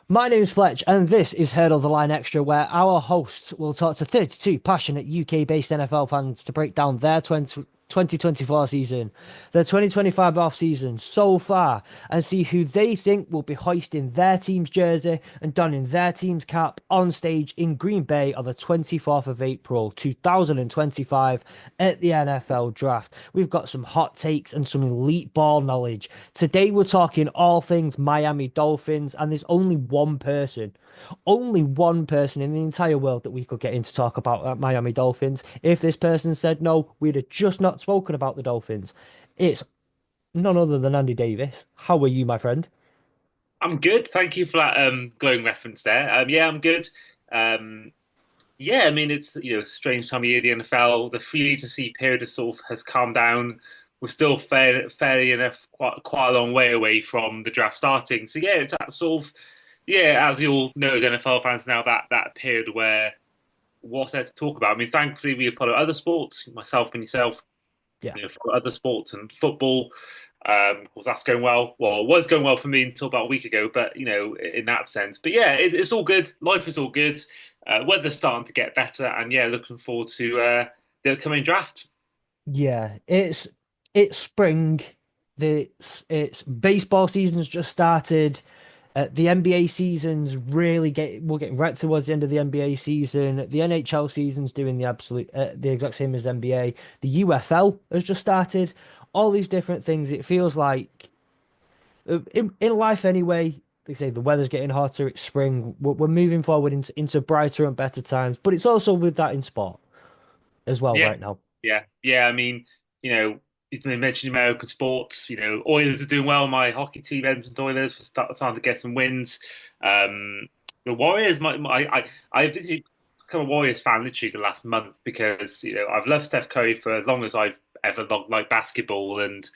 My name is Fletch, and this is Hurdle the Line Extra, where our hosts will talk to 32 passionate UK-based NFL fans to break down their 2024 season, their 2025 off-season so far, and see who they think will be hoisting their team's jersey and donning their team's cap on stage in Green Bay on the 24th of April, 2025 at the NFL Draft. We've got some hot takes and some elite ball knowledge. Today we're talking all things Miami Dolphins, and there's only one person in the entire world that we could get in to talk about Miami Dolphins. If this person said no, we'd have just not spoken about the Dolphins. It's none other than Andy Davies. How are you, my friend? I'm good. Thank you for that glowing reference there. Yeah, I'm good. Um, yeah, I mean it's a strange time of year the NFL. The free agency period has calmed down. We're still fairly enough quite a long way away from the draft starting. So yeah, it's that as you all know as NFL fans now that period where what's there to talk about. I mean, thankfully we follow other sports, myself and yourself, Yeah. for other sports and football. Of course, that's going well. Well, it was going well for me until about a week ago, but in that sense. But yeah, it's all good. Life is all good. Weather's starting to get better, and yeah, looking forward to the upcoming draft. Yeah, it's spring. It's baseball season's just started. The NBA season's we're getting right towards the end of the NBA season. The NHL season's doing the exact same as NBA. The UFL has just started. All these different things. It feels like in life anyway. They say the weather's getting hotter. It's spring. We're moving forward into brighter and better times. But it's also with that in sport as well Yeah, right now. yeah. I mean, you've been mentioning American sports. Oilers are doing well. My hockey team, Edmonton Oilers, starting to get some wins. The Warriors, I've become a Warriors fan literally the last month because I've loved Steph Curry for as long as I've ever liked basketball, and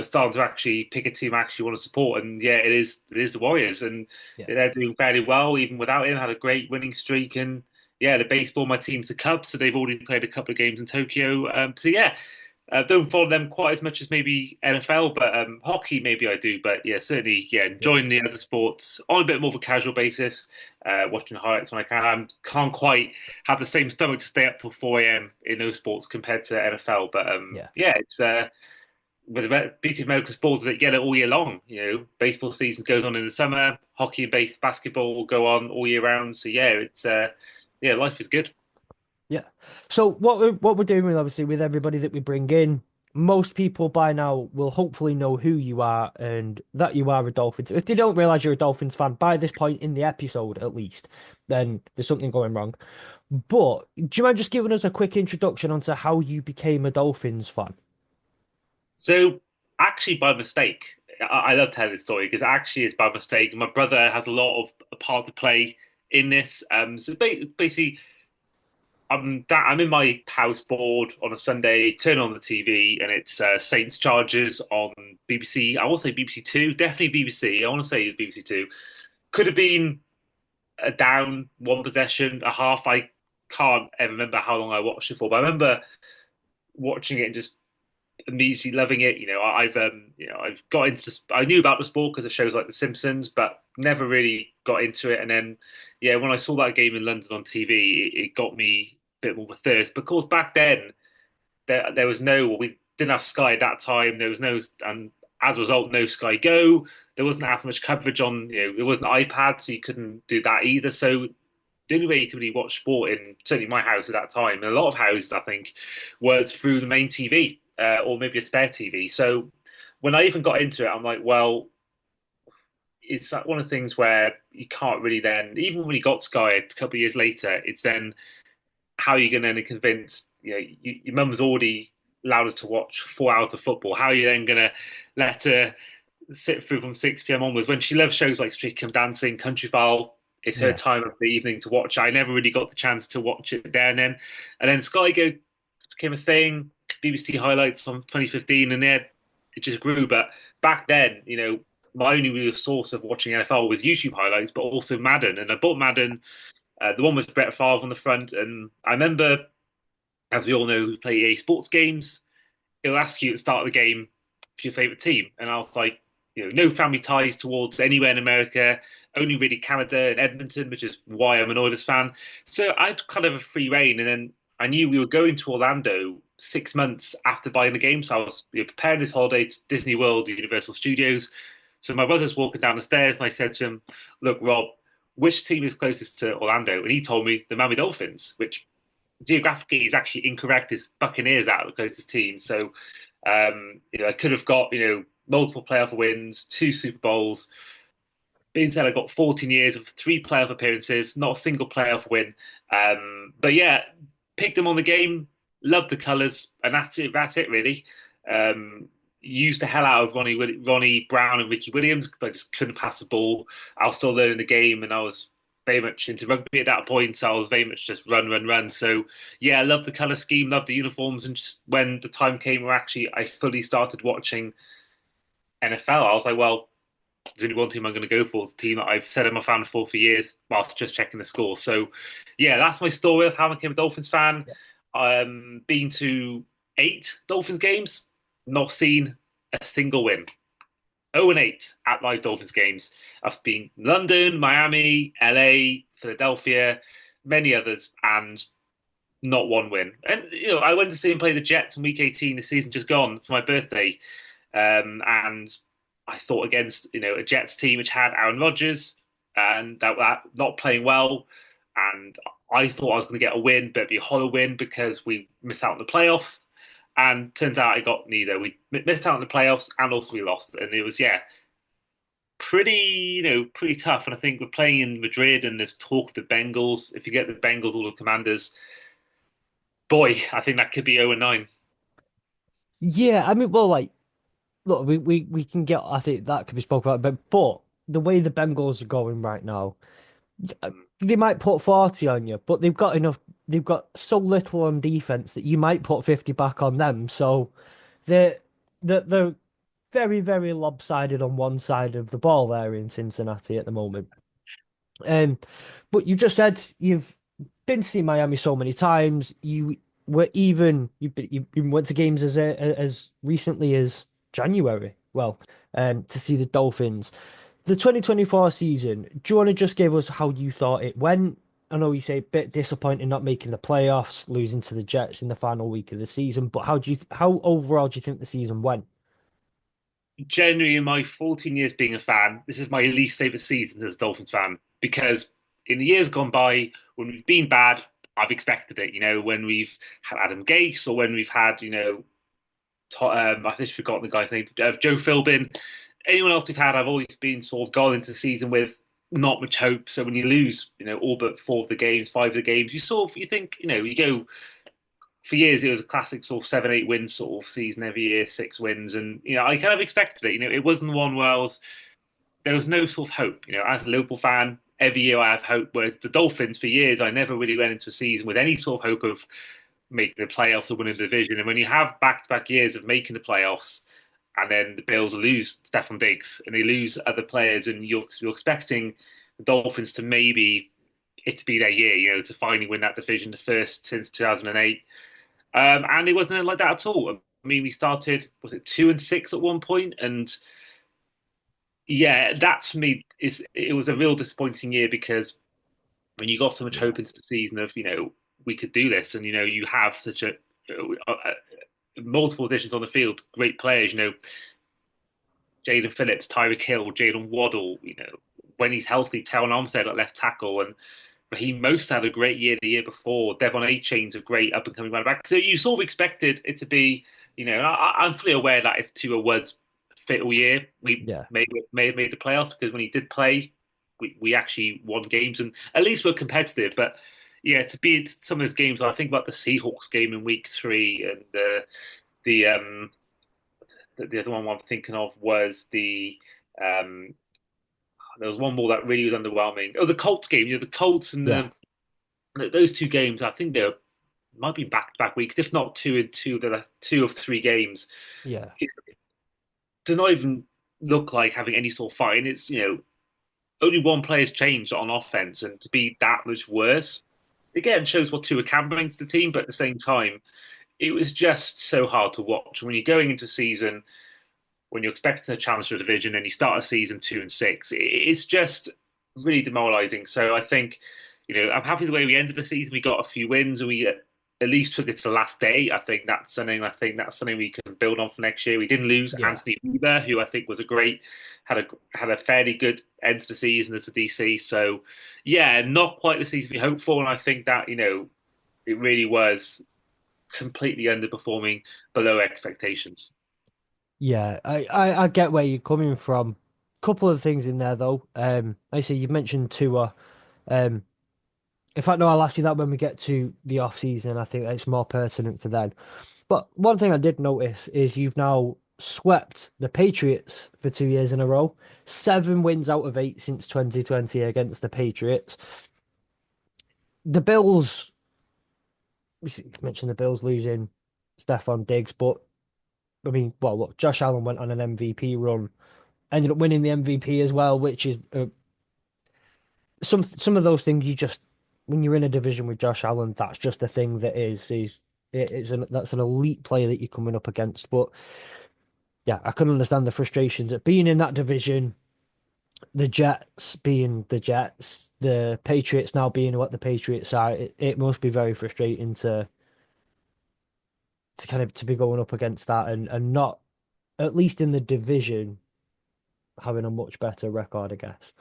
starting to actually pick a team I actually want to support. And yeah, it is the Warriors, and Yeah. they're doing fairly well even without him. Had a great winning streak, and yeah, the baseball, my team's the Cubs, so they've already played a couple of games in Tokyo. So yeah, don't follow them quite as much as maybe NFL, but hockey maybe I do. But yeah, certainly yeah, Yeah. enjoying the other sports on a bit more of a casual basis. Watching highlights when I can. I can't quite have the same stomach to stay up till 4 a.m. in those sports compared to NFL. But Yeah. yeah, it's with the beauty of American sports is that you get it all year long. Baseball season goes on in the summer, hockey and basketball will go on all year round. So yeah, it's yeah, life is good. Yeah. So what we're doing with obviously with everybody that we bring in, most people by now will hopefully know who you are and that you are a Dolphins. If they don't realize you're a Dolphins fan by this point in the episode, at least, then there's something going wrong. But do you mind just giving us a quick introduction onto how you became a Dolphins fan? So actually, by mistake, I love telling this story because actually it's by mistake. My brother has a lot of a part to play in this. So basically, I'm in my house board on a Sunday, turn on the TV, and it's Saints Chargers on BBC. I will say BBC Two, definitely BBC. I want to say it's BBC Two. Could have been a down, one possession, a half. I can't ever remember how long I watched it for, but I remember watching it and just immediately loving it. I've got into. I knew about the sport because of shows like The Simpsons, but never really got into it. And then, yeah, when I saw that game in London on TV, it got me a bit more of a thirst. Because back then, there was no. Well, we didn't have Sky at that time. There was no, and as a result, no Sky Go. There wasn't as much coverage on. There wasn't iPad, so you couldn't do that either. So the only way you could really watch sport in certainly my house at that time, and a lot of houses, I think, was through the main TV or maybe a spare TV. So when I even got into it, I'm like, well, it's like one of the things where you can't really then, even when you got Sky a couple of years later, it's then how are you going to then convince, your mum's already allowed us to watch 4 hours of football. How are you then going to let her sit through from 6 p.m. onwards when she loves shows like Street Come Dancing, Countryfile? It's her Yeah. time of the evening to watch. I never really got the chance to watch it there and then Sky Go became a thing. BBC highlights on 2015, and then it just grew. But back then, my only real source of watching NFL was YouTube highlights, but also Madden. And I bought Madden, the one with Brett Favre on the front. And I remember, as we all know, who play EA Sports games, it'll ask you at the start of the game for your favorite team. And I was like, no family ties towards anywhere in America, only really Canada and Edmonton, which is why I'm an Oilers fan. So I had kind of a free reign, and then I knew we were going to Orlando 6 months after buying the game, so I was preparing this holiday to Disney World, Universal Studios. So my brother's walking down the stairs, and I said to him, "Look, Rob, which team is closest to Orlando?" And he told me the Miami Dolphins, which geographically is actually incorrect. Is Buccaneers out the closest team. So I could have got multiple playoff wins, two Super Bowls. Being said, I got 14 years of three playoff appearances, not a single playoff win. But yeah, picked them on the game, loved the colours, and that's it. That's it, really. Used the hell out of Ronnie Brown and Ricky Williams because I just couldn't pass the ball. I was still learning the game, and I was very much into rugby at that point. So I was very much just run, run, run. So yeah, I loved the colour scheme, loved the uniforms, and just when the time came where actually I fully started watching NFL, I was like, well, there's only one team I'm going to go for. It's a team that I've said I'm a fan for years, whilst just checking the score. So, yeah, that's my story of how I became a Dolphins fan. Yeah. Been to 8 Dolphins games, not seen a single win. 0-8 at live Dolphins games. I've been London, Miami, LA, Philadelphia, many others, and not one win. And I went to see him play the Jets in Week 18, the season just gone for my birthday, and I thought against a Jets team which had Aaron Rodgers and that not playing well, and I thought I was going to get a win, but it'd be a hollow win because we missed out on the playoffs. And turns out I got neither. We missed out on the playoffs, and also we lost. And it was pretty pretty tough. And I think we're playing in Madrid, and there's talk of the Bengals. If you get the Bengals or the Commanders, boy, I think that could be 0-9. Yeah, I mean, well, like, look, we can get. I think that could be spoken about, but the way the Bengals are going right now, they might put 40 on you, but they've got enough. They've got so little on defense that you might put 50 back on them. So they're they're very very lopsided on one side of the ball there in Cincinnati at the moment. Um, but you just said you've been to see Miami so many times. You even went to games as recently as January. Well, to see the Dolphins. The 2024 season, do you want to just give us how you thought it went? I know you say a bit disappointing not making the playoffs, losing to the Jets in the final week of the season, but how overall do you think the season went? Generally, in my 14 years being a fan, this is my least favorite season as a Dolphins fan because in the years gone by, when we've been bad, I've expected it. When we've had Adam Gase or when we've had, I've just forgotten the guy's name, Joe Philbin. Anyone else we've had, I've always been sort of gone into the season with not much hope. So when you lose, all but 4 of the games, 5 of the games, you think, you go for years it was a classic sort of 7, 8 win sort of season every year, 6 wins, and I kind of expected it. It wasn't one where there was no sort of hope. As a Liverpool fan, every year I have hope. Whereas the Dolphins, for years, I never really went into a season with any sort of hope of making the playoffs or winning the division. And when you have back-to-back years of making the playoffs, and then the Bills lose Stefan Diggs and they lose other players, and you're expecting the Dolphins to maybe it to be their year, to finally win that division, the first since 2008. And it wasn't like that at all. I mean, we started, was it 2-6 at one point? And yeah, that to me it was a real disappointing year because when you got so much Yeah. hope into the season of, we could do this, and you have such multiple additions on the field, great players, Jaden Phillips, Tyreek Hill, Jalen Waddle, when he's healthy, Talon Armstead at left tackle, and Raheem Most had a great year the year before. Devon A. Chain's a great up and coming running back. So you sort of expected it to be, I'm fully aware that if Tua was fit all year, we Yeah. may have made the playoffs because when he did play, we actually won games and at least we're competitive. But yeah, to be in some of those games, I think about the Seahawks game in week 3 and the the other one I'm thinking of was um, there was one more that really was underwhelming. Oh, the Colts game. The Colts and Yeah. those 2 games. I think they might be back-to-back weeks, if not 2 and 2. The 2 of 3 games. Yeah. It does not even look like having any sort of fight. And it's only one player's changed on offense, and to be that much worse, again shows what Tua can bring to the team. But at the same time, it was just so hard to watch when you're going into a season when you're expecting to challenge the division and you start a season 2-6. It's just really demoralising. So I think, I'm happy the way we ended the season. We got a few wins and we at least took it to the last day. I think that's something we can build on for next year. We didn't lose Yeah. Anthony Weaver, who I think was a great had a fairly good end to the season as a DC. So yeah, not quite the season we hoped for, and I think that it really was completely underperforming below expectations. Yeah, I get where you're coming from. Couple of things in there though. I see you mentioned Tua. Um, in fact, no, I'll ask you that when we get to the off season. I think it's more pertinent for then. But one thing I did notice is you've now swept the Patriots for 2 years in a row. 7 wins out of 8 since 2020 against the Patriots. The Bills, you mentioned the Bills losing Stephon Diggs, but I mean, well, look, Josh Allen went on an MVP run, ended up winning the MVP as well, which is some of those things you just when you're in a division with Josh Allen, that's just a thing that that's an elite player that you're coming up against. But yeah, I can understand the frustrations at being in that division, the Jets being the Jets, the Patriots now being what the Patriots are. It must be very frustrating to kind of to be going up against that and not at least in the division having a much better record, I guess.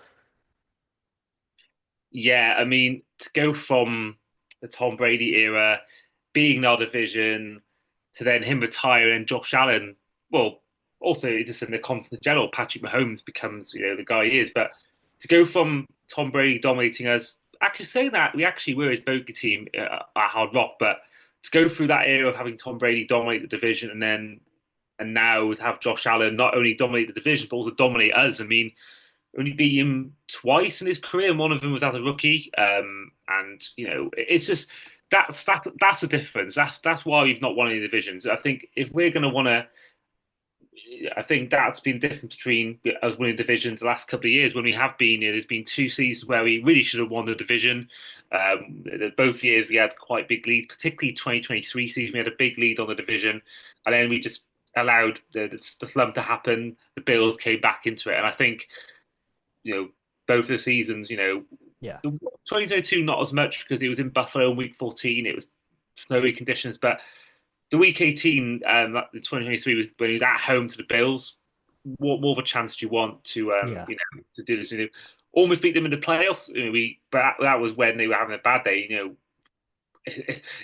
Yeah, I mean, to go from the Tom Brady era, being in our division, to then him retiring and Josh Allen, well, also just in the conference in general, Patrick Mahomes becomes, the guy he is. But to go from Tom Brady dominating us, actually saying that we actually were his bogey team at Hard Rock, but to go through that era of having Tom Brady dominate the division and now to have Josh Allen not only dominate the division but also dominate us. I mean, only beat him twice in his career, and one of them was as a rookie. And it's just that's the difference. That's why we've not won any divisions. I think if we're going to want to, I think that's been different between us winning divisions the last couple of years when we have been. There's been 2 seasons where we really should have won the division. Both years we had quite big lead, particularly 2023 season. We had a big lead on the division, and then we just allowed the slump to happen. The Bills came back into it, and I think both the seasons, Yeah, 2022 not as much because it was in Buffalo in week 14. It was snowy conditions, but the week 18, the 2023 was when he was at home to the Bills. What more of a chance do you want to yeah, to do this? Almost beat them in the playoffs. But that was when they were having a bad day.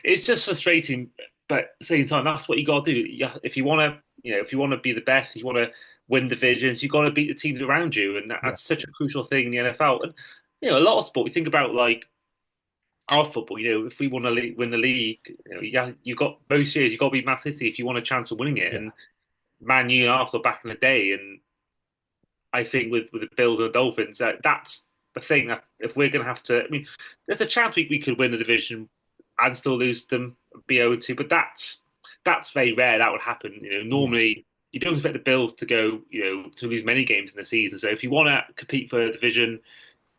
It's just frustrating, but at the same time, that's what you got to do. If you want to, if you want to be the best, if you want to win divisions, you got to beat the teams around you, and yeah, that's such a crucial thing in the NFL. And a lot of sport. You think about like our football. If we want to win the league, you got most years you got to beat Man City if you want a chance of winning it. yeah, And Man U and Arsenal back in the day, and I think with the Bills and the Dolphins, that's the thing. If we're going to have to, I mean, there's a chance we could win the division and still lose them, be 0-2, but that's very rare. That would happen. yeah, Normally you don't expect the Bills to go, to lose many games in the season. So if you want to compete for a division,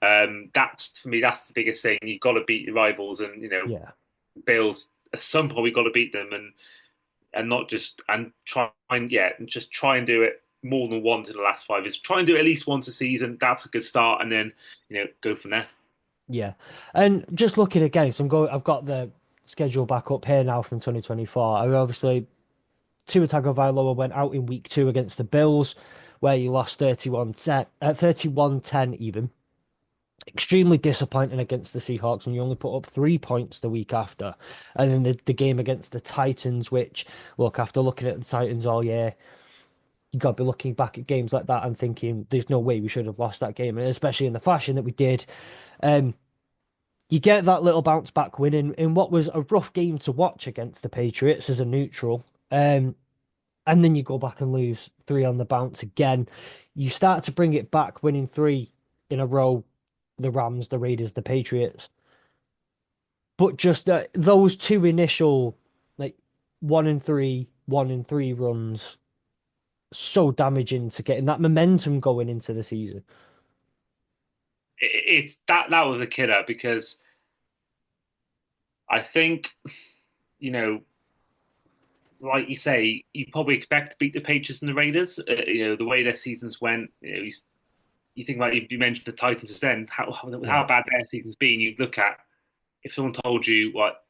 that's for me, that's the biggest thing. You've got to beat your rivals, and yeah. Bills at some point we've got to beat them, and not just and try and just try and do it more than once in the last 5 years. Try and do it at least once a season. That's a good start, and then go from there. Yeah. And just looking again, so I've got the schedule back up here now from 2024. I mean, obviously, Tua Tagovailoa went out in week 2 against the Bills, where you lost 31-10, 31-10 even. Extremely disappointing against the Seahawks, and you only put up 3 points the week after. And then the game against the Titans, which, look, after looking at the Titans all year, you got to be looking back at games like that and thinking, there's no way we should have lost that game, and especially in the fashion that we did. Um, you get that little bounce back win in what was a rough game to watch against the Patriots as a neutral. And then you go back and lose 3 on the bounce again. You start to bring it back, winning 3 in a row, the Rams, the Raiders, the Patriots. But just those 2 initial, like 1-3, 1-3 runs, so damaging to getting that momentum going into the season. It's that was a killer because I think you know like you say, you probably expect to beat the Patriots and the Raiders. The way their seasons went. You think about you mentioned the Titans ascend, Yeah, how bad their season's been. You look at if someone told you what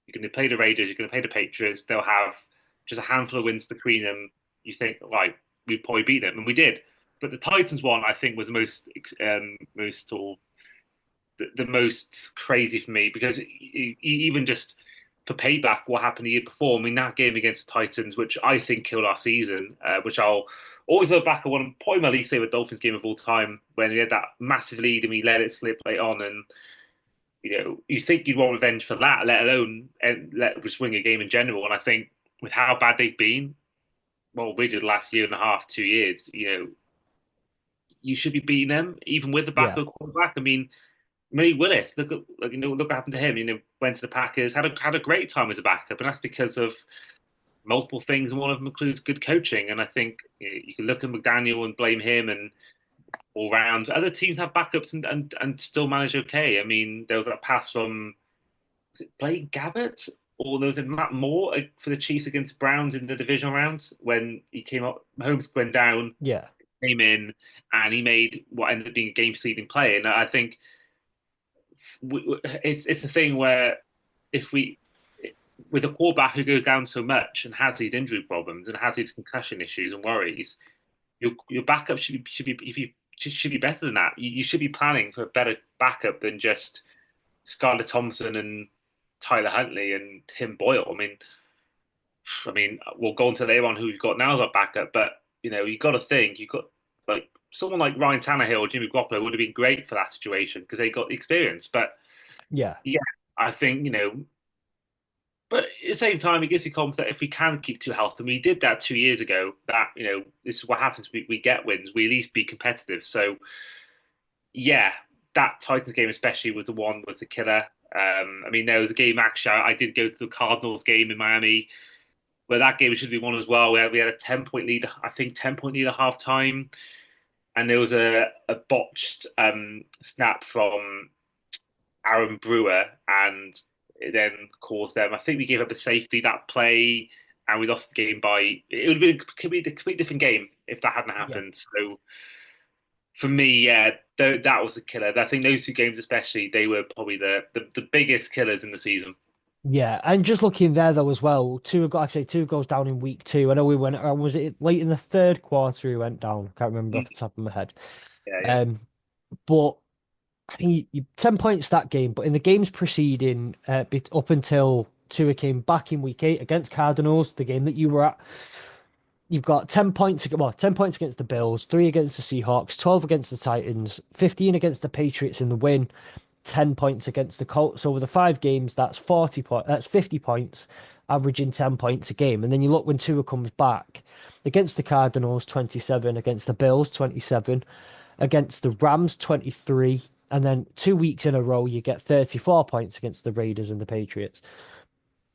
you're going to play the Raiders, you're going to play the Patriots, they'll have just a handful of wins between them. You think, like, we'd probably beat them, and we did. But the Titans one, I think, was the most sort of the most crazy for me because even just for payback, what happened the year before? I mean, that game against the Titans, which I think killed our season, which I'll always look back at one of probably my least favorite Dolphins game of all time when we had that massive lead and we let it slip late on, and you think you'd want revenge for that, let alone and let just win a game in general. And I think with how bad they've been, well, we did last year and a half, 2 years, you should be beating them even with the yeah, backup quarterback. I mean, Malik Willis, look what happened to him. Went to the Packers, had a great time as a backup, and that's because of multiple things, and one of them includes good coaching. And I think you can look at McDaniel and blame him, and all round. Other teams have backups and still manage okay. I mean, there was that pass from was it Blake Gabbert, or there was a Matt Moore for the Chiefs against the Browns in the divisional round when he came up. Mahomes went down, yeah, came in, and he made what ended up being a game-seeding play. And I think it's a thing where if we with a quarterback who goes down so much and has these injury problems and has these concussion issues and worries, your backup should be if you should be better than that. You should be planning for a better backup than just Skylar Thompson and Tyler Huntley and Tim Boyle. I mean, we'll go on to later on who we've got now as our backup, but you got to think you got like someone like Ryan Tannehill or Jimmy Garoppolo would have been great for that situation because they got the experience. But yeah, yeah, I think but at the same time, it gives you confidence that if we can keep to health, and we did that 2 years ago, that this is what happens. We get wins. We at least be competitive. So yeah, that Titans game especially was the one was the killer. I mean, there was a game actually. I did go to the Cardinals game in Miami, where that game should be won as well. We had a 10 point lead, I think 10 point lead at halftime, and there was a botched snap from Aaron Brewer, and it then caused them. I think we gave up a safety that play, and we lost the game by. It would have been could be a completely different game if that hadn't yeah. happened. So for me, yeah, that was a killer. I think those two games, especially, they were probably the biggest killers in the season. Yeah, and just looking there though as well, like I say, two goes down in week two. I know we went. Was it late in the third quarter? We went down. Can't remember off Mm, the top of my head. yeah, yeah. Um, but I think 10 points that game. But in the games preceding, up until Tua came back in week eight against Cardinals, the game that you were at, you've got 10 points. Well, 10 points against the Bills, three against the Seahawks, 12 against the Titans, 15 against the Patriots in the win. 10 points against the Colts over the 5 games. That's 40 points. That's 50 points, averaging 10 points a game. And then you look when Tua comes back against the Cardinals, 27, against the Bills, 27, against the Rams, 23. And then 2 weeks in a row, you get 34 points against the Raiders and the Patriots.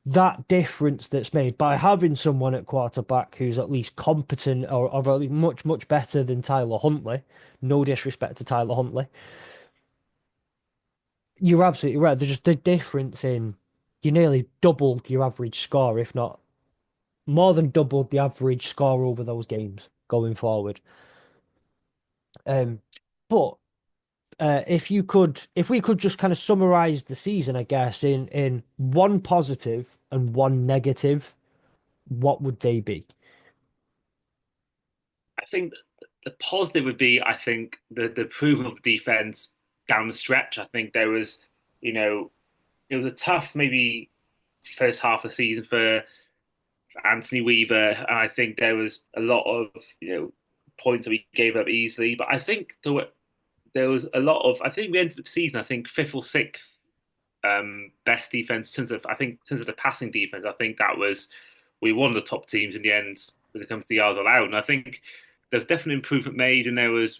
That difference that's made by having someone at quarterback who's at least competent or at least much, much better than Tyler Huntley. No disrespect to Tyler Huntley, you're absolutely right. There's just the difference in you nearly doubled your average score, if not more than doubled the average score over those games going forward. Um, but if we could just kind of summarize the season, I guess in one positive and one negative, what would they be? I think the positive would be, I think, the improvement of the defense down the stretch. I think it was a tough maybe first half of the season for Anthony Weaver, and I think there was a lot of points that we gave up easily. But I think there was a lot of. I think we ended the season, I think fifth or sixth best defense since of the passing defense. I think that was we were one of the top teams in the end when it comes to yards allowed. And I think there's definitely improvement made, and there was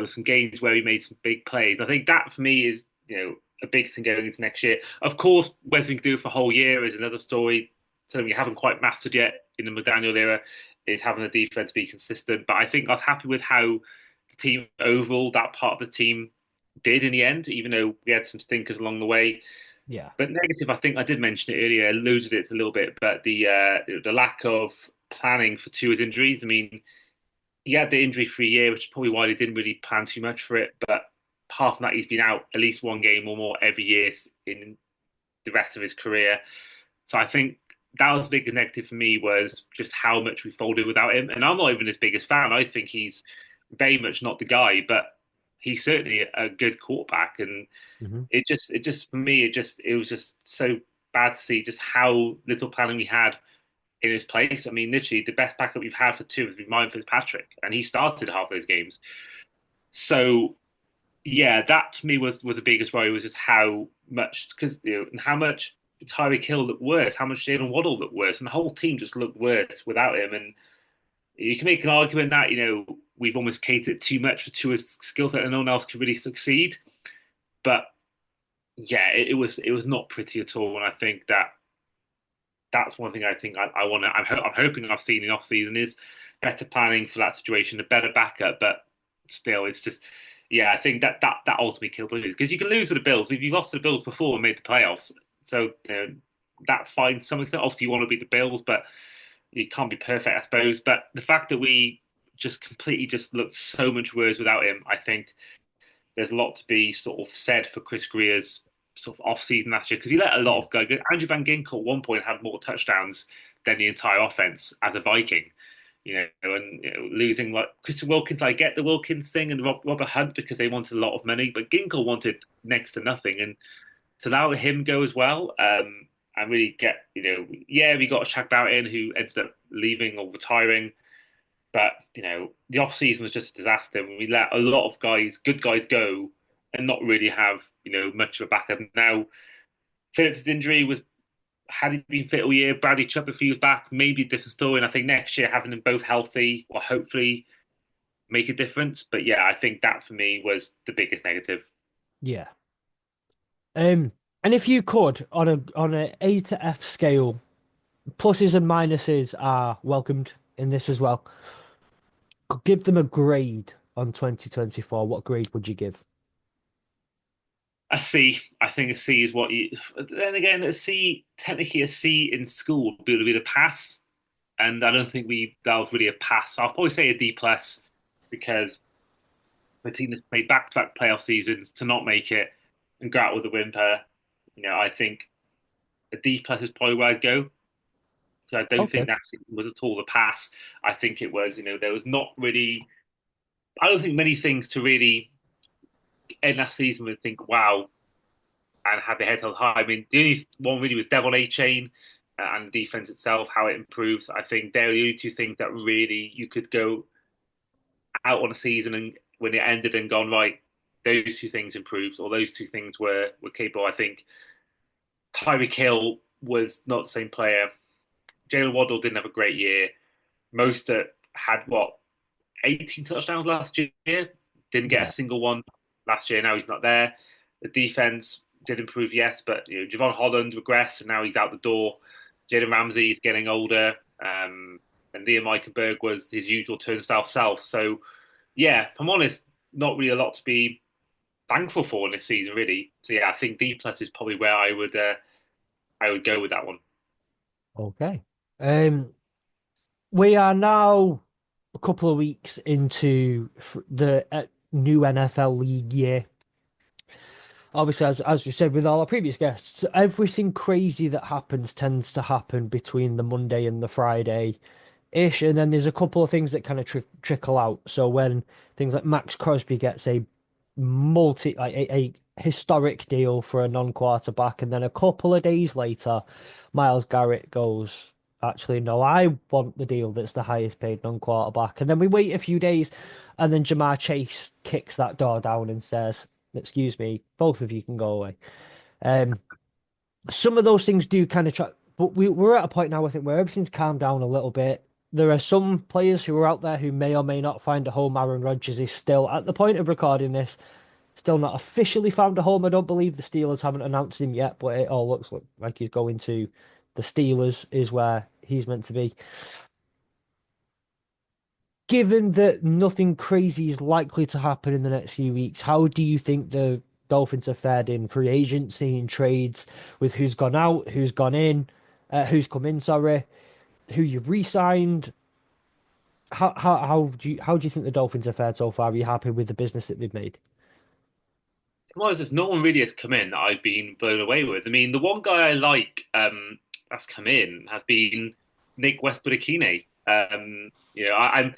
some games where we made some big plays. I think that for me is a big thing going into next year. Of course, whether we can do it for a whole year is another story. Something we haven't quite mastered yet in the McDaniel era is having the defense be consistent. But I think I was happy with how the team overall, that part of the team did in the end, even though we had some stinkers along the way. Yeah. But negative, I think I did mention it earlier, alluded it a little bit, but the lack of planning for Tua's injuries. I mean, he had the injury-free year, which is probably why they didn't really plan too much for it. But apart from that, he's been out at least one game or more every year in the rest of his career. So I think that was the biggest negative for me was just how much we folded without him. And I'm not even his biggest fan. I think he's very much not the guy, but he's certainly a good quarterback. And Hmm. it just for me, it was just so bad to see just how little planning we had in his place. I mean, literally the best backup we've had for two has been Ryan Fitzpatrick, and he started half those games. So yeah, that to me was the biggest worry was just how much because and how much Tyreek Hill looked worse, how much Jalen Waddle looked worse, and the whole team just looked worse without him. And you can make an argument that we've almost catered too much for Tua's skill set and no one else could really succeed. But yeah, it was not pretty at all. And I think that's one thing I think I want to. I'm hoping I've seen in off season is better planning for that situation, a better backup. But still, it's just yeah. I think that ultimately killed us because you can lose to the Bills. We've lost to the Bills before and made the playoffs, so that's fine. To some extent, obviously, you want to beat the Bills, but you can't be perfect, I suppose. But the fact that we just completely just looked so much worse without him, I think there's a lot to be sort of said for Chris Greer's sort of off season last year because he let a lot Yeah. of guys. Andrew Van Ginkel at one point had more touchdowns than the entire offense as a Viking. And losing like Christian Wilkins, I get the Wilkins thing and Robert Hunt because they wanted a lot of money, but Ginkel wanted next to nothing, and to allow him go as well, and really get yeah, we got Shaq Barrett in who ended up leaving or retiring, but the off season was just a disaster. We let a lot of guys, good guys, go, and not really have much of a backup. Now Phillips' injury was had he been fit all year, Bradley Chubb if he was back, maybe a different story. And I think next year having them both healthy will hopefully make a difference. But yeah, I think that for me was the biggest negative. Yeah. And if you could, on a A to F scale, pluses and minuses are welcomed in this as well. Give them a grade on 2024. What grade would you give? A C, I think a C is what you. Then again, a C, technically a C in school would be the pass, and I don't think that was really a pass. So I'll probably say a D plus because the team that's played back-to-back playoff seasons to not make it and go out with a whimper. I think a D plus is probably where I'd go because I don't think Okay. that season was at all a pass. I think it was, there was not really. I don't think many things to really end that season and think, wow, and have their head held high. I mean, the only one really was Devon A Chain and the defense itself, how it improves. I think they're the only two things that really you could go out on a season and when it ended and gone right, those two things improved or those two things were capable. I think Tyreek Hill was not the same player. Jalen Waddle didn't have a great year. Mostert had what 18 touchdowns last year. Didn't get a Yeah. single one last year. Now he's not there. The defense did improve, yes, but Javon Holland regressed, and now he's out the door. Jaden Ramsey is getting older, and Liam Eichenberg was his usual turnstile self. So, yeah, if I'm honest, not really a lot to be thankful for in this season, really. So, yeah, I think D plus is probably where I would go with that one. Okay. Um, we are now a couple of weeks into the new NFL league year. Obviously, as we said with all our previous guests, everything crazy that happens tends to happen between the Monday and the Friday ish, and then there's a couple of things that kind of trickle out. So when things like Max Crosby gets a a historic deal for a non-quarterback, and then a couple of days later, Miles Garrett goes, actually, no, I want the deal that's the highest paid non-quarterback, and then we wait a few days, and then Jamar Chase kicks that door down and says, "Excuse me, both of you can go away." Um, some of those things do kind of try, but we're at a point now, I think, where everything's calmed down a little bit. There are some players who are out there who may or may not find a home. Aaron Rodgers is still, at the point of recording this, still not officially found a home. I don't believe the Steelers haven't announced him yet, but it all looks like he's going to the Steelers, is where he's meant to be. Given that nothing crazy is likely to happen in the next few weeks, how do you think the Dolphins have fared in free agency and trades with who's gone out, who's gone in, who's come in, sorry, who you've re-signed. How do you think the Dolphins have fared so far? Are you happy with the business that they've made? Well, there's no one really has come in that I've been blown away with. I mean, the one guy I like that's come in has been Nick Westbrook-Akine. I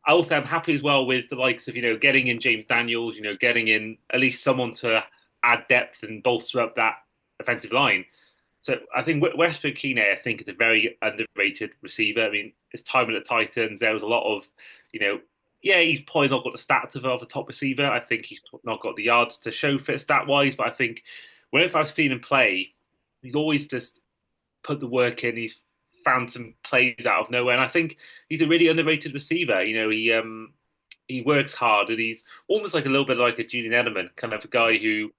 also am happy as well with the likes of getting in James Daniels, getting in at least someone to add depth and bolster up that offensive line. So I think Westbrook Kine, I think, is a very underrated receiver. I mean, his time at the Titans, there was a lot of, you know, yeah, he's probably not got the stats of a top receiver. I think he's not got the yards to show for it stat wise, but I think whenever I've seen him play, he's always just put the work in. He's found some plays out of nowhere, and I think he's a really underrated receiver. He works hard, and he's almost like a little bit like a Julian Edelman, kind of a guy who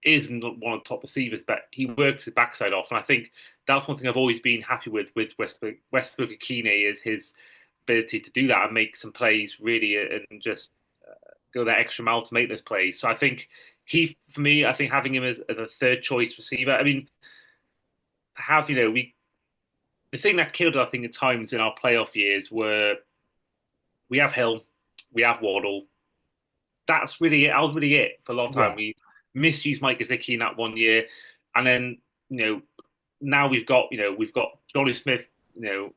isn't one of the top receivers, but he works his backside off. And I think that's one thing I've always been happy with Westbrook Akine is his ability to do that and make some plays really and just go that extra mile to make those plays. So I think for me, I think having him as a third choice receiver, I mean, the thing that killed us, I think, at times in our playoff years were we have Hill, we have Waddle. That's really it. That was really it for a long time. Yeah, We misused Mike Gesicki in that one year, and then now we've got Johnny Smith. Who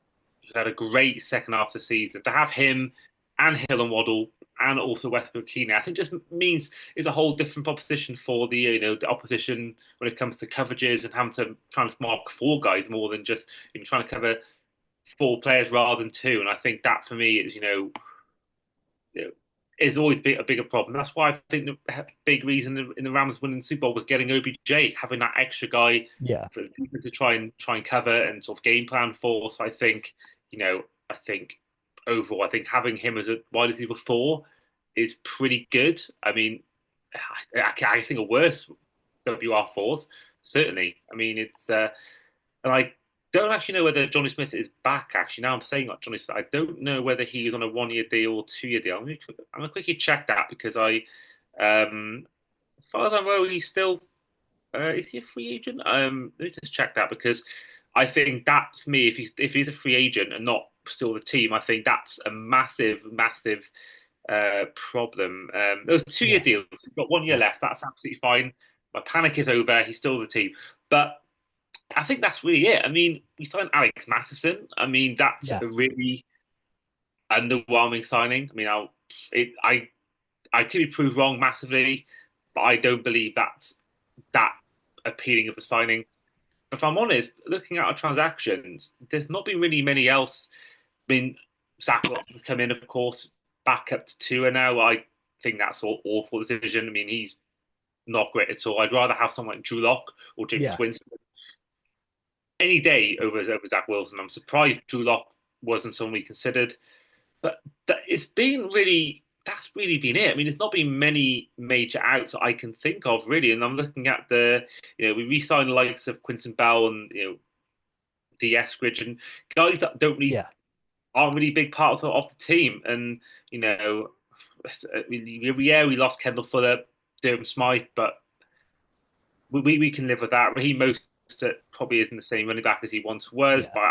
had a great second half of the season. To have him and Hill and Waddle and also Westbrook Keeney, I think just means it's a whole different proposition for the opposition when it comes to coverages and having to try to mark four guys more than just trying to cover four players rather than two. And I think that for me is is always a bigger problem. That's why I think the big reason in the Rams winning the Super Bowl was getting OBJ, having that extra guy yeah, for the defense to try and cover and sort of game plan for. So I think overall, I think having him as a wide receiver four is pretty good. I mean, I think a worse WR fours certainly. I mean, and I don't actually know whether Johnny Smith is back. Actually, now I'm saying like Johnny Smith, I don't know whether he's on a 1 year deal or 2 year deal. I'm gonna quickly check that because as far as I'm aware, he's still is he a free agent? Let me just check that because I think that for me, if he's a free agent and not still the team, I think that's a massive problem. Those 2 year yeah, deals, he's got 1 year yeah, left. That's absolutely fine. My panic is over. He's still the team, but I think that's really it. I mean, we signed Alex Mattison. I mean, that's yeah, a really underwhelming signing. I mean, I could be proved wrong massively, but I don't believe that's that appealing of a signing. If I'm honest, looking at our transactions, there's not been really many else. I mean, Zach Wilson's come in, of course, back up to two, and now I think that's all awful decision. I mean, he's not great at all. I'd rather have someone like Drew Lock or James yeah, Winston any day over Zach Wilson. I'm surprised Drew Lock wasn't someone we considered, but it's been really that's really been it. I mean, there's not been many major outs I can think of really, and I'm looking at we re-signed the likes of Quinton Bell and the Eskridge and guys that don't really yeah, aren't really big parts of the team, and we lost Kendall Fuller, Durham Smythe, but we can live with that. Raheem Mostert probably isn't the same running back as he once was, yeah, but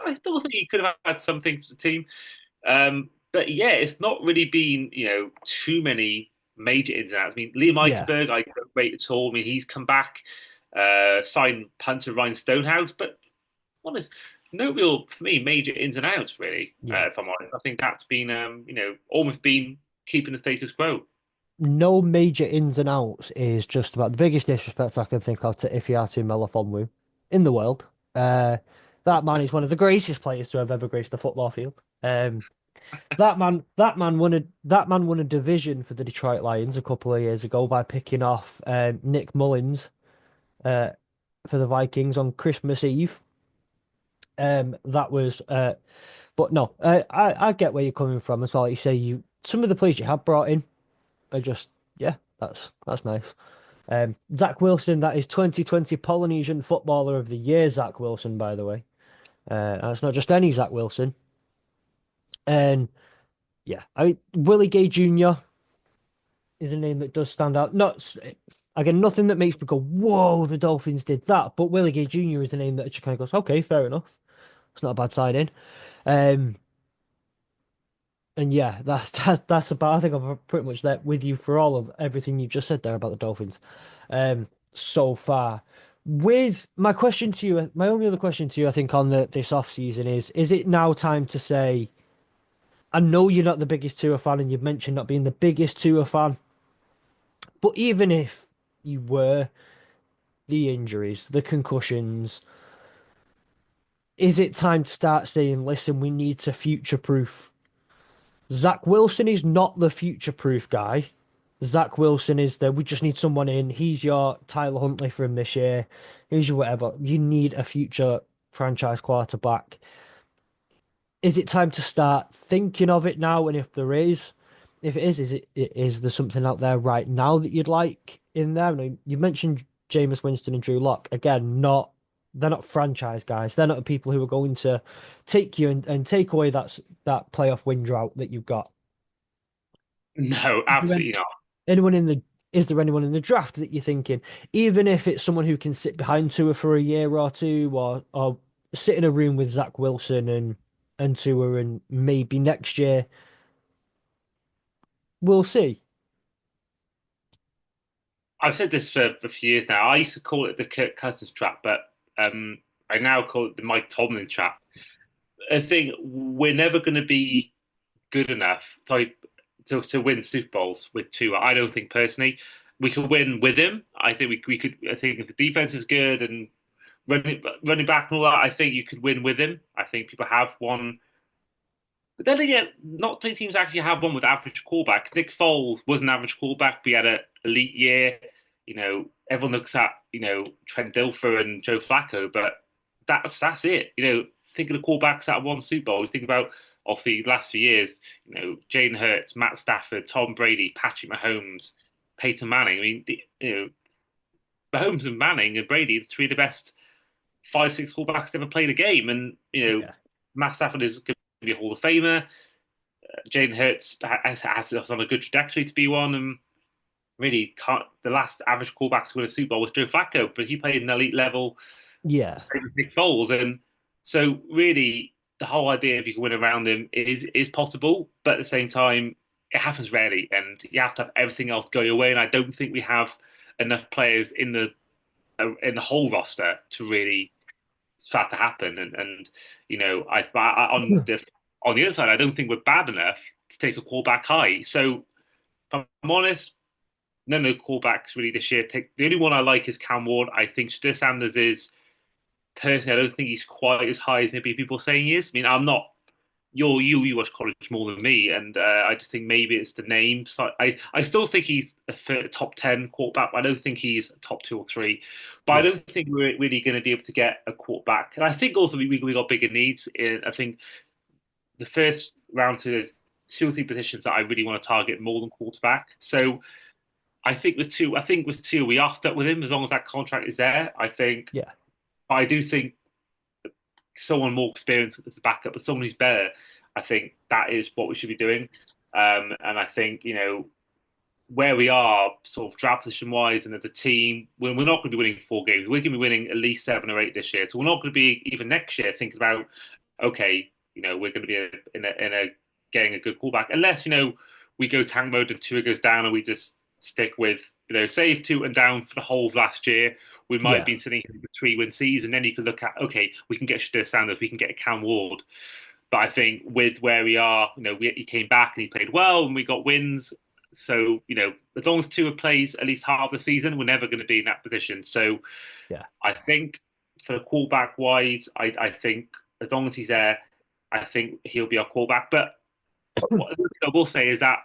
I still think he could have had something to the team. But yeah, it's not really been too many major ins and outs. I mean, Liam yeah, Eichenberg, I don't rate at all. I mean, he's come back, signed punter Ryan Stonehouse, but honest, no real for me major ins and outs really. yeah. If I'm honest, I think that's been almost been keeping the status quo. No major ins and outs is just about the biggest disrespect I can think of to Ifeatu Melifonwu in the world. Uh, that man is one of the greatest players to have ever graced the football field. That man won a division for the Detroit Lions a couple of years ago by picking off Nick Mullins uh, for the Vikings on Christmas Eve. That was, but no, I get where you're coming from as well. Like you say some of the players you have brought in are just yeah, that's nice. Zach Wilson, that is 2020 Polynesian Footballer of the Year, Zach Wilson, by the way. And it's not just any Zach Wilson. And yeah, Willie Gay Jr. is a name that does stand out. Again, nothing that makes me go, "Whoa, the Dolphins did that." But Willie Gay Jr. is a name that just kind of goes, "Okay, fair enough. It's not a bad signing." Um, and yeah, that's about. I think I'm pretty much there with you for all of everything you've just said there about the Dolphins, so far. With my question to you, my only other question to you, I think, on this off season is it now time to say? I know you're not the biggest Tua fan, and you've mentioned not being the biggest Tua fan, but even if you were, the injuries, the concussions, is it time to start saying, listen, we need to future proof? Zach Wilson is not the future proof guy. Zach Wilson is the, we just need someone in. He's your Tyler Huntley from this year. He's your whatever. You need a future franchise quarterback. Is it time to start thinking of it now? And if it is is there something out there right now that you'd like in there? I mean, you mentioned Jameis Winston and Drew Lock. Again, not they're not franchise guys. They're not the people who are going to take you and take away that playoff win drought that you've got. No, Is there absolutely not. anyone in the is there anyone in the draft that you're thinking, even if it's someone who can sit behind Tua for a year or two, or sit in a room with Zach Wilson and Tua, and maybe next year we'll see. I've said this for a few years now. I used to call it the Kirk Cousins trap, but I now call it the Mike Tomlin trap. I think we're never going to be good enough to win Super Bowls with Tua. I don't think personally we could win with him. I think we could. I think if the defense is good and running back and all that, I think you could win with him. I think people have won. But then again, not many teams actually have one with average quarterback. Nick Foles was an average quarterback, but he had an elite year. Everyone looks at Trent Dilfer and Joe Flacco, but that's it. Think of the quarterbacks that have won Super Bowls. Think about obviously the last few years. Jalen Hurts, Matt Stafford, Tom Brady, Patrick Mahomes, Peyton Manning. I mean, Mahomes and Manning and Brady, the three of the best 5, 6 quarterbacks ever played a game, and Yeah, Matt Stafford is going to be a Hall of Famer. Jalen Hurts has us on a good trajectory to be one, and really can't. The last average quarterback to win a Super Bowl was Joe Flacco, but he played an elite level, yeah, same with Nick Foles, and so really the whole idea if you can win around him is possible, but at the same time it happens rarely, and you have to have everything else go your way. And I don't think we have enough players in the whole roster to really for that to happen. And on the other side, I don't think we're bad enough to take a quarterback high. So if I'm honest, no quarterbacks really this year. The only one I like is Cam Ward. I think Shedeur Sanders is personally. I don't think he's quite as high as maybe people are saying he is. I mean, I'm not. You watch college more than me, and I just think maybe it's the name. So I still think he's a top 10 quarterback. But I don't think he's top 2 or 3. But I yeah, don't think we're really going to be able to get a quarterback. And I think also we got bigger needs. I think the first round to there's 2 or 3 positions that I really want to target more than quarterback. So I think with two. I think with two, we are stuck with him as long as that contract is there. yeah, I do think someone more experienced as a backup, but someone who's better. I think that is what we should be doing. And I think where we are, sort of draft position wise, and as a team, we're not going to be winning 4 games. We're going to be winning at least 7 or 8 this year. So we're not going to be even next year thinking about okay, we're going to be in a getting a good callback unless we go tank mode and Tua goes down and we just stick with say if Tua went down for the whole of last year, we might have yeah, been sitting in the 3-win season. Then you can look at okay, we can get Shedeur Sanders, we can get Cam Ward. But I think with where we are, he came back and he played well and we got wins. So, as long as Tua plays at least half the season, we're never going to be in that position. So yeah, I think for quarterback wise, I think as long as he's there, I think he'll be our quarterback. But what I will say is that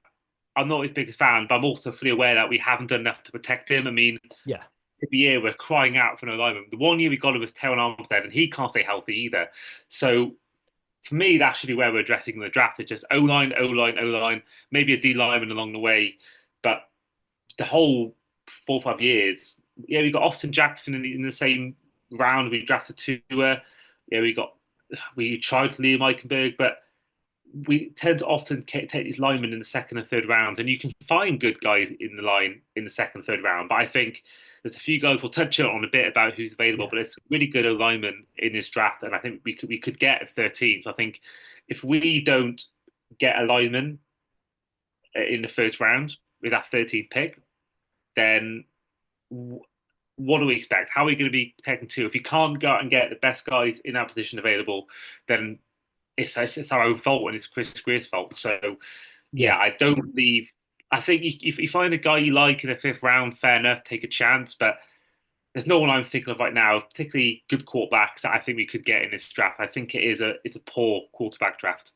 I'm not his biggest fan, but I'm also fully aware that we haven't done enough to protect him. I mean, yeah, every year we're crying out for an alignment. The one year we got him was Terron Armstead, and he can't stay healthy either. So for me, that should be where we're addressing in the draft. It's just O line, O line, O line, maybe a D lineman along the way. But the whole 4 or 5 years, yeah, we got Austin Jackson in the same round. We drafted Tua. Yeah, we tried to Liam Eichenberg, but we tend to often take these linemen in the second and third rounds, and you can find good guys in the line in the second and third round. But I think there's a few guys we'll touch on a bit about who's available, Yeah. but it's really good linemen in this draft, and I think we could get a 13. So I think if we don't get a lineman in the first round with that 13th pick, then what do we expect? How are we going to be taking two? If you can't go out and get the best guys in that position available, then it's our own fault and it's Chris Greer's fault. So Yeah. yeah, I don't believe. I think if you find a guy you like in the fifth round, fair enough, take a chance. But there's no one I'm thinking of right now, particularly good quarterbacks that I think we could get in this draft. I think it's a poor quarterback draft.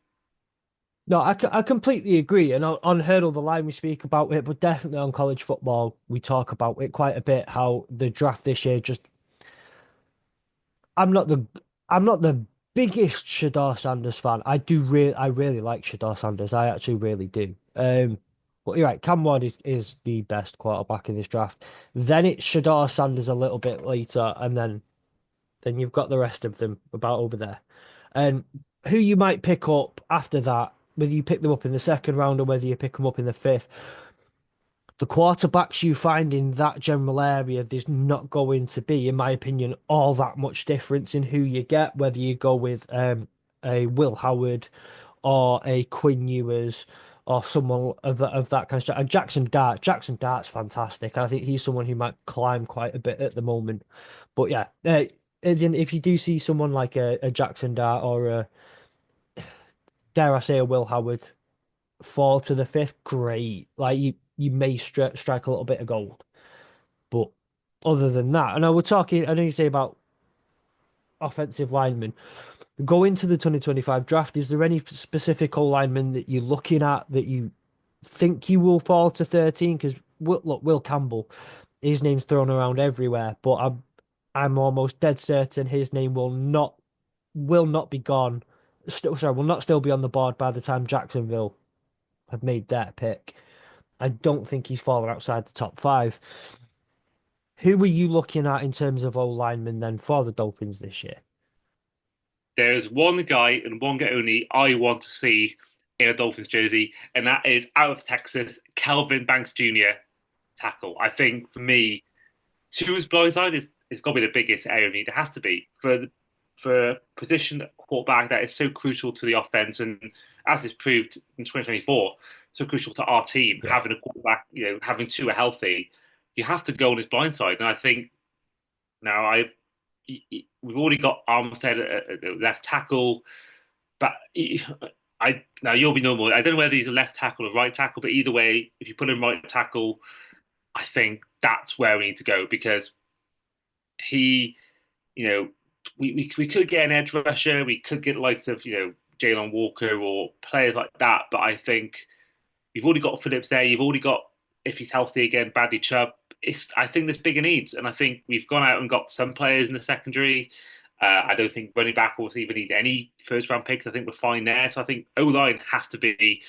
No, I completely agree. And on Hurdle the Line, we speak about it, but definitely on college football, we talk about it quite a bit. How the draft this year just, I'm not the, I'm not the biggest Shador Sanders fan. I really like Shador Sanders. I actually really do. But you're right, Cam Ward is the best quarterback in this draft. Then it's Shador Sanders a little bit later, and then you've got the rest of them about over there. And who you might pick up after that, whether you pick them up in the second round or whether you pick them up in the fifth, the quarterbacks you find in that general area, there's not going to be, in my opinion, all that much difference in who you get, whether you go with a Will Howard or a Quinn Ewers or someone of that kind of stuff. And Jackson Dart's fantastic. I think he's someone who might climb quite a bit at the moment. But yeah, if you do see someone like a Jackson Dart or dare I say a Will Howard fall to the fifth, great. Like you may strike a little bit of gold. But other than that, and I was talking, I know you say about offensive linemen. Go into the 2025 draft. Is there any specific O lineman that you're looking at that you think you will fall to 13? Because look, Will Campbell, his name's thrown around everywhere, but I'm almost dead certain his name will not be gone. Still, sorry, will not still be on the board by the time Jacksonville have made their pick. I don't think he's fallen outside the top five. Who were you looking at in terms of O linemen then for the Dolphins this year? There's one guy and one guy only I want to see in a Dolphins jersey, and that is out of Texas, Calvin Banks Jr. tackle. I think for me, to his blindside is got to be the biggest area of need. It has to be for a position quarterback that is so crucial to the offense, and as is proved in 2024, so crucial to our team. Yeah. Having a quarterback, having two are healthy, you have to go on his blindside. And I think now we've already got Armstead at left tackle, but I now you'll be normal. I don't know whether he's a left tackle or right tackle, but either way, if you put him right tackle, I think that's where we need to go because he, you know, we could get an edge rusher, we could get the likes of Jalen Walker or players like that, but I think you've already got Phillips there. You've already got, if he's healthy again, Bradley Chubb. I think there's bigger needs, and I think we've gone out and got some players in the secondary. I don't think running back will even need any first round picks. I think we're fine there. So I think O line has to be.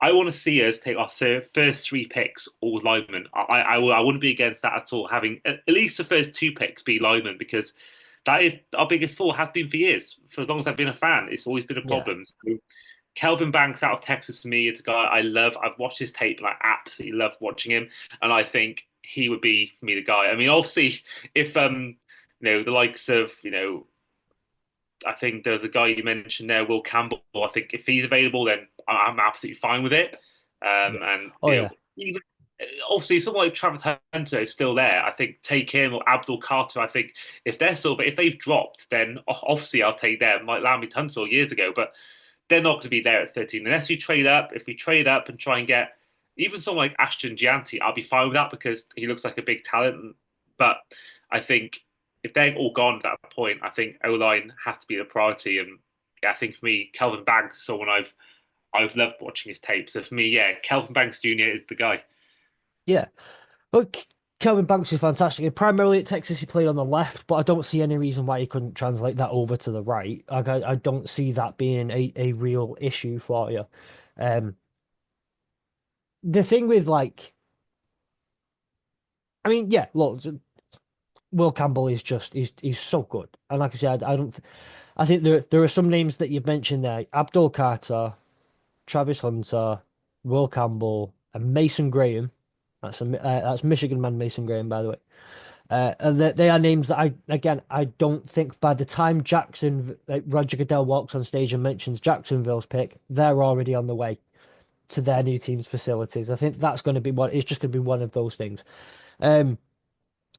I want to see us take our first three picks all linemen. I wouldn't be against that at all. Having at least the first two picks be linemen because that is our biggest flaw. Has been for years. For as long as I've been a fan, it's always been a Yeah. problem. So Kelvin Banks out of Texas for me, it's a guy I love. I've watched his tape and I absolutely love watching him. And I think he would be for me the guy. I mean, obviously, if the likes of I think there's a guy you mentioned there, Will Campbell. I think if he's available, then I'm absolutely fine with it. Yeah. And Oh yeah. even obviously, if someone like Travis Hunter is still there, I think take him or Abdul Carter. I think if they're still, if they've dropped, then obviously I'll take them. Like Lammy Tunsil years ago, but they're not going to be there at 13 unless we trade up. If we trade up and try and get even someone like Ashton Gianti, I'll be fine with that because he looks like a big talent. But I think if they're all gone at that point, I think O line has to be the priority. And yeah, I think for me, Kelvin Banks is someone I've loved watching his tape. So for me, yeah, Kelvin Banks Jr. is the guy. Yeah. Look, Kelvin Banks is fantastic. Primarily at Texas, he played on the left, but I don't see any reason why he couldn't translate that over to the right. Like I don't see that being a real issue for you. Um, the thing with I mean, yeah, look, Will Campbell is just he's so good, and like I said, I don't. I think there are some names that you've mentioned there, Abdul Carter. Travis Hunter, Will Campbell, and Mason Graham. That's Michigan man Mason Graham, by the way. And they are names that I don't think by the time Roger Goodell walks on stage and mentions Jacksonville's pick, they're already on the way to their new team's facilities. I think that's going to be it's just going to be one of those things. Um,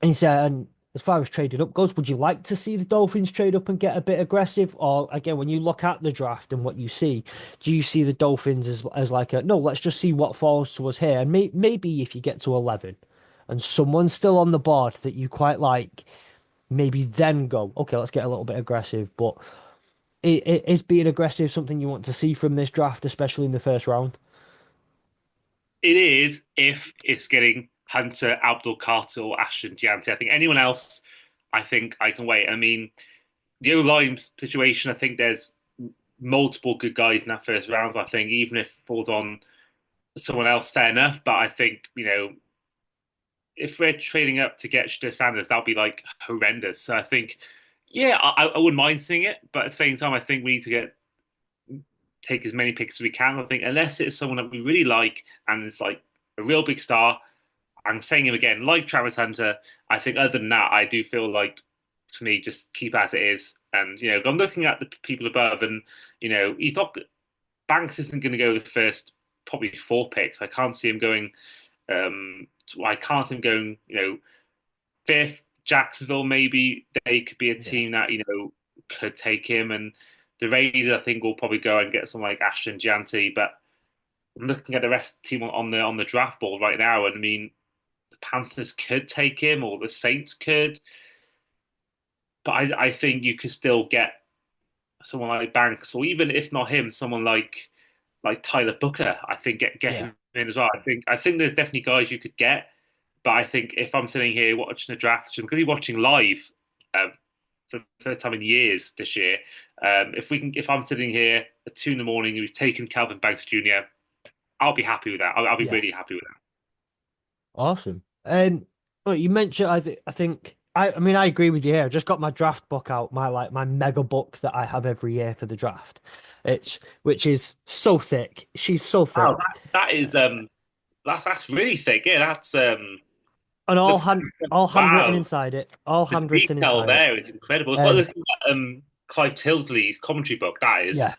and he said, and as far as trading up goes, would you like to see the Dolphins trade up and get a bit aggressive? Or again, when you look at the draft and what you see, do you see the Dolphins as like no, let's just see what falls to us here. And maybe if you get to 11 and someone's still on the board that you quite like, maybe then go, okay, let's get a little bit aggressive. But is being aggressive something you want to see from this draft, especially in the first round? It is if it's getting Hunter, Abdul Carter, or Ashton Gianti. I think anyone else, I think I can wait. I mean, the O-line situation, I think there's multiple good guys in that first round. I think even if it falls on someone else, fair enough. But I think, if we're trading up to get Shadir Sanders, that'll be like horrendous. So I think, yeah, I wouldn't mind seeing it. But at the same time, I think we need to take as many picks as we can. I think unless it's someone that we really like and it's like a real big star, I'm saying him again, like Travis Hunter. I think other than that, I do feel like to me just keep as it is. And I'm looking at the people above, and he's not Banks isn't going to go the first probably four picks. I can't see him going. I can't see him going. Fifth. Jacksonville maybe they could be a Yeah. team that could take him, and the Raiders I think will probably go and get someone like Ashton Gianti. But I'm looking at the rest of the team on the draft board right now, and I mean the Panthers could take him, or the Saints could. But I think you could still get someone like Banks, or even if not him, someone like Tyler Booker. I think get Yeah. him in as well. I think there's definitely guys you could get, but I think if I'm sitting here watching the draft, which I'm going to be watching live for the first time in years this year. If I'm sitting here at 2 in the morning, we've taken Calvin Banks Jr., I'll be happy with that. I'll be Yeah. really happy with that. Awesome. Well, you mentioned I think I mean I agree with you here. I just got my draft book out, my mega book that I have every year for the draft. It's which is so thick. She's so Wow, thick. that is that's really thick. Yeah, that's And looks all handwritten wow. inside it. All The handwritten detail inside it. there is incredible. It's like Um looking at Clive Tilsley's commentary book. That is. yeah.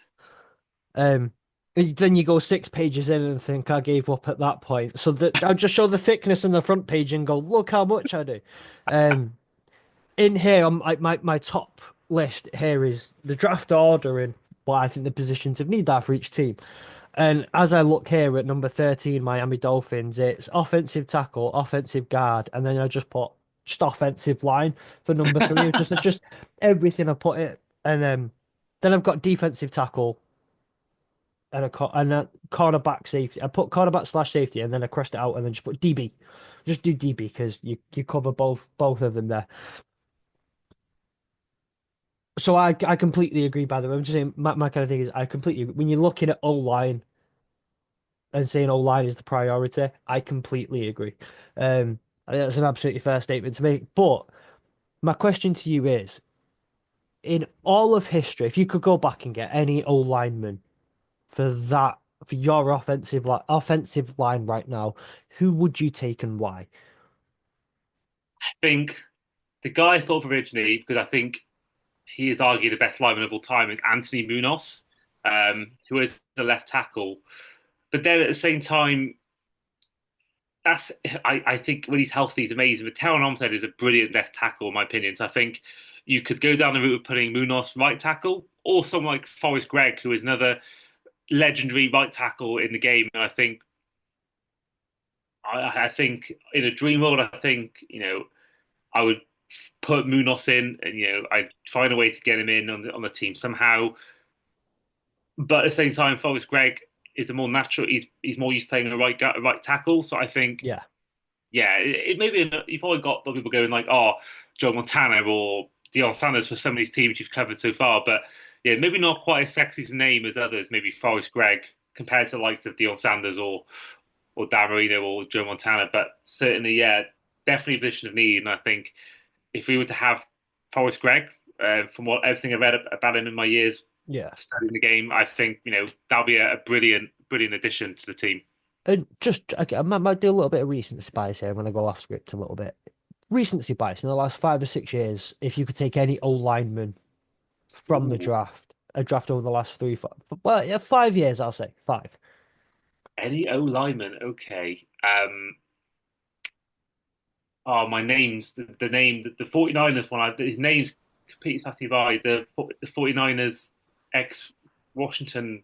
Um then you go 6 pages in and think I gave up at that point. So that I'll just show the thickness on the front page and go, look how much I do. Um in here on my top list here is the draft order and what I think the positions of need are for each team. And as I look here at number 13, Miami Dolphins, it's offensive tackle, offensive guard, and then I just put just offensive line for number three. Just everything I put it, and then I've got defensive tackle and a cornerback safety. I put cornerback slash safety, and then I crossed it out, and then just put DB. Just do DB because you cover both of them there. So I completely agree. By the way, I'm just saying my kind of thing is I completely agree. When you're looking at O line and saying O line is the priority, I completely agree. I think that's an absolutely fair statement to make. But my question to you is, in all of history, if you could go back and get any O lineman for your offensive line right now, who would you take and why? I think the guy I thought of originally, because I think he is arguably the best lineman of all time, is Anthony Munoz, who is the left tackle. But then at the same time, that's I think when he's healthy, he's amazing. But Taron Armstead is a brilliant left tackle, in my opinion. So I think you could go down the route of putting Munoz right tackle, or someone like Forrest Gregg, who is another legendary right tackle in the game. And I think in a dream world, I think I would put Munoz in, and I'd find a way to get him in on the team somehow. But at the same time, Forrest Gregg is a more natural. He's more used to playing a right tackle. So I think, Yeah, yeah, it maybe you've probably got a lot of people going like, oh, Joe Montana or Deion Sanders for some of these teams you've covered so far. But yeah, maybe not quite as sexy a name as others. Maybe Forrest Gregg compared to the likes of Deion Sanders or Dan Marino or Joe Montana. But certainly, yeah, definitely a position of need. And I think if we were to have Forrest Gregg, from what everything I've read about him in my years yeah. studying the game, I think that'll be a brilliant brilliant addition to the team. And just I might do a little bit of recency bias here. I'm going to go off script a little bit. Recency bias in the last 5 or 6 years. If you could take any O lineman from the Ooh, draft, a draft over the last three, five, well, yeah, 5 years, I'll say five. any O lineman? Okay. Oh, my name's the name, the 49ers one. His name's completely passed me by. The 49ers ex Washington.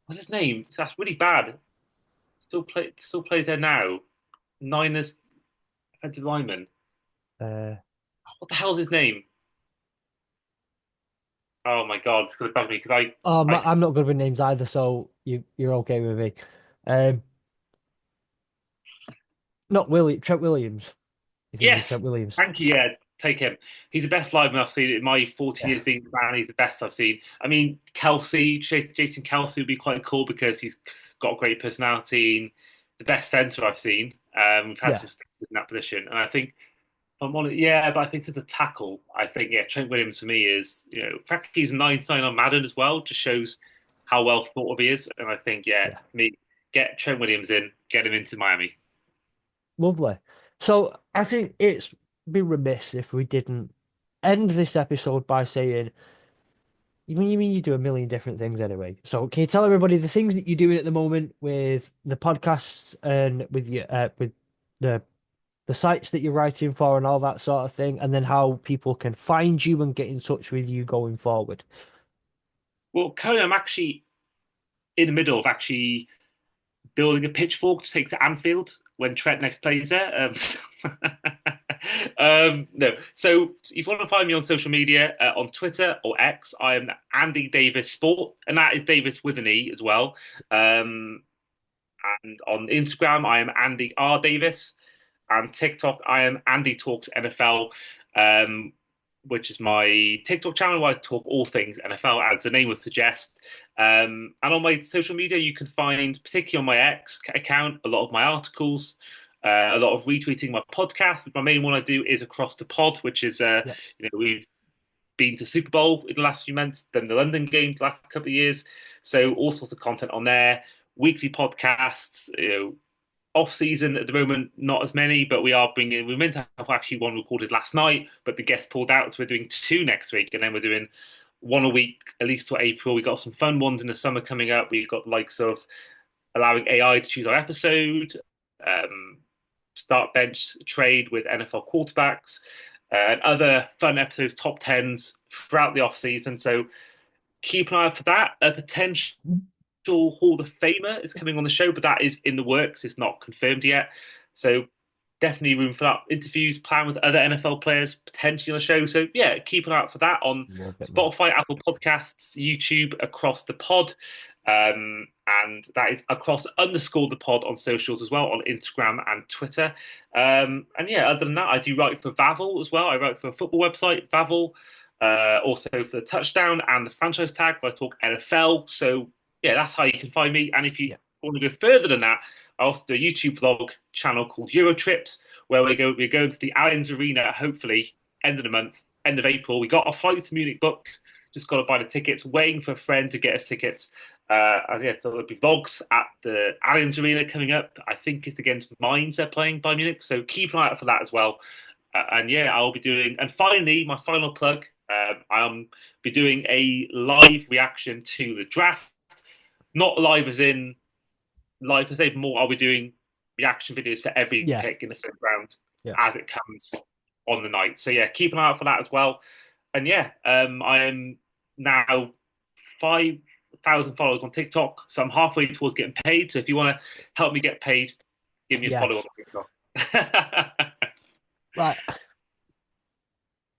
What's his name? That's really bad. Still plays there now. Niners defensive lineman. Uh, What the hell's his name? Oh my God, it's gonna bug me because I I'm not good with names either, so you're okay with me. Um, not Willie Trent Williams. You think of yes, Trent Williams? thank you. Yeah, take him. He's the best lineman I've seen in my 40 Yeah, years being a fan. He's the best I've seen. I mean, Jason Kelsey would be quite cool because he's got a great personality and the best centre I've seen. We've had yeah, some stuff in that position, and I think I'm on it. Yeah, but I think to the tackle, I think yeah, Trent Williams for me is the fact he's 99 on Madden as well just shows how well thought of he is, and I think yeah, yeah. me get Trent Williams in, get him into Miami. Lovely. So I think it's be remiss if we didn't end this episode by saying, you mean you do a million different things anyway. So can you tell everybody the things that you're doing at the moment with the podcasts and with the the sites that you're writing for and all that sort of thing, and then how people can find you and get in touch with you going forward? Well, currently I'm actually in the middle of actually building a pitchfork to take to Anfield when Trent next plays there. No, so if you want to find me on social media, on Twitter or X, I am Andy Davis Sport, and that is Davis with an E as well. Um, and on Instagram, I am Andy R Davis, and TikTok, I am Andy Talks NFL. Um, which is my TikTok channel where I talk all things NFL, as the name would suggest. And on my social media, you can find, particularly on my X account, a lot of my articles, a lot of retweeting my podcast. My main one I do is Across the Pod, which is, Yeah, we've been to Super Bowl in the last few months, then the London games the last couple of years. So all sorts of content on there, weekly podcasts, off season at the moment, not as many, but we're meant to have actually one recorded last night, but the guest pulled out. So we're doing two next week, and then we're doing one a week, at least till April. We got some fun ones in the summer coming up. We've got the likes of allowing AI to choose our episode, um, start bench trade with NFL quarterbacks, and other fun episodes, top tens throughout the off season. So keep an eye out for that. A potential Hall of Famer is coming on the show, but that is in the works. It's not confirmed yet. So definitely room for that. Interviews planned with other NFL players potentially on the show. So yeah, keep an eye out for that on love it, man. Spotify, Apple Podcasts, YouTube, Across the Pod. And that is across underscore the pod on socials as well, on Instagram and Twitter. And yeah, other than that, I do write for Vavel as well. I write for a football website, Vavel. Also for the touchdown and the franchise tag, where I talk NFL. So yeah, that's how you can find me. And if you Yeah, want to go further than that, I also do a YouTube vlog channel called Eurotrips, where we're going to the Allianz Arena, hopefully end of the month, end of April. We got our flight to Munich booked, just got to buy the tickets, waiting for a friend to get us tickets. And yeah, so there'll be vlogs at the Allianz Arena coming up. I think it's against Mainz they're playing by Munich, so keep an eye out for that as well. And yeah, I'll be doing. And finally, my final plug: I'll be doing a live reaction to the draft. Not live as in live per se, more I'll be doing reaction videos for every yeah, pick in the third round yeah, as it comes on the night. So yeah, keep an eye out for that as well. And yeah, I am now 5,000 followers on TikTok, so I'm halfway towards getting paid. So if you want to help me get paid, give me a follow on yes. TikTok. Like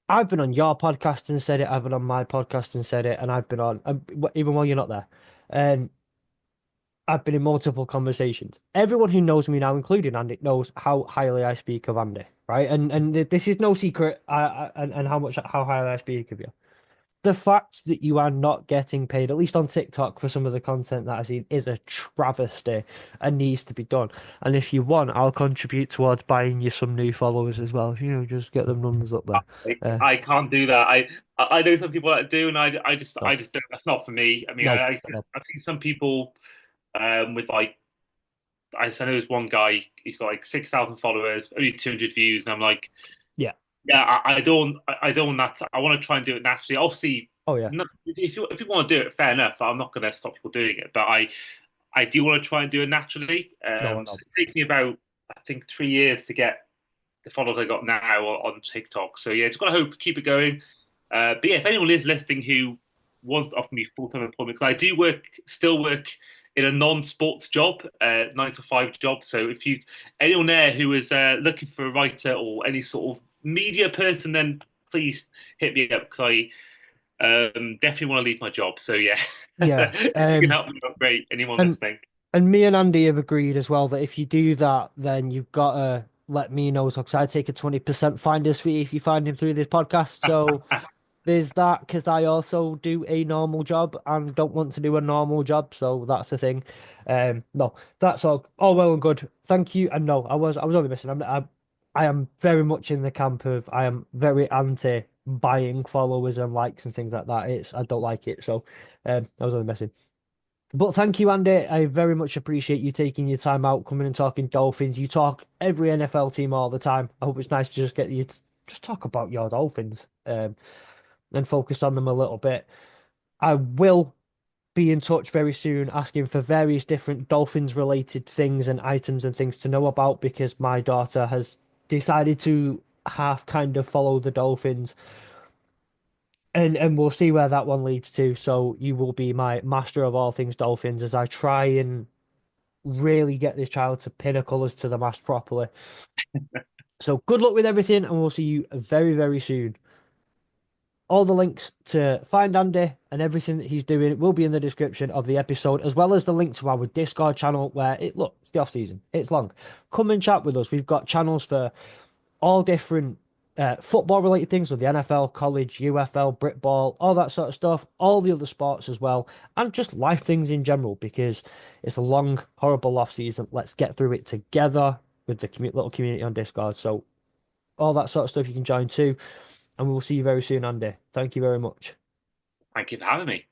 I've been on your podcast and said it. I've been on my podcast and said it, and I've been on even while you're not there. And I've been in multiple conversations. Everyone who knows me now, including Andy, knows how highly I speak of Andy, right? And this is no secret. And how highly I speak of you. The fact that you are not getting paid, at least on TikTok, for some of the content that I've seen, is a travesty and needs to be done. And if you want, I'll contribute towards buying you some new followers as well. Just get them numbers up there. I can't do that. I know some people that do, and I just Stop, don't. That's not for me. I mean, no, stop. I've seen some people. with like I know there's one guy, he's got like 6,000 followers, only 200 views, and I'm like, Yeah. yeah, I don't want that. I want to try and do it naturally. Obviously, Oh yeah. not, if you want to do it, fair enough. I'm not going to stop people doing it, but I do want to try and do it naturally. No, I So know. it's taken me about I think 3 years to get the followers I got now on TikTok. So yeah, just got to hope keep it going. But yeah, if anyone is listening who wants to offer me full time employment, because I do still work in a non-sports job, 9 to 5 job. So if you anyone there who is looking for a writer or any sort of media person, then please hit me up because I definitely want to leave my job. So yeah, Yeah. if you can help me, that's great. Anyone And listening? and me and Andy have agreed as well that if you do that, then you've got to let me know because I take a 20% finder's fee if you find him through this podcast. So there's that because I also do a normal job and don't want to do a normal job, so that's the thing. No, that's all well and good. Thank you. And no, I was only missing. I am very much in the camp of I am very anti buying followers and likes and things like that. I don't like it. So I was only messing. But thank you, Andy. I very much appreciate you taking your time out, coming and talking Dolphins. You talk every NFL team all the time. I hope it's nice to just get you to just talk about your Dolphins. And focus on them a little bit. I will be in touch very soon asking for various different Dolphins related things and items and things to know about because my daughter has decided to half kind of follow the Dolphins and we'll see where that one leads to. So you will be my master of all things Dolphins as I try and really get this child to pin her colours to the mast properly. So good luck with everything and we'll see you very, very soon. All the links to find Andy and everything that he's doing will be in the description of the episode, as well as the link to our Discord channel where it's the off season, it's long. Come and chat with us. We've got channels for all different football related things, so the NFL, college, UFL, Britball, all that sort of stuff, all the other sports as well, and just life things in general because it's a long, horrible off season. Let's get through it together with the little community on Discord. So all that sort of stuff you can join too and we will see you very soon, Andy. Thank you very much. Thank you for having me.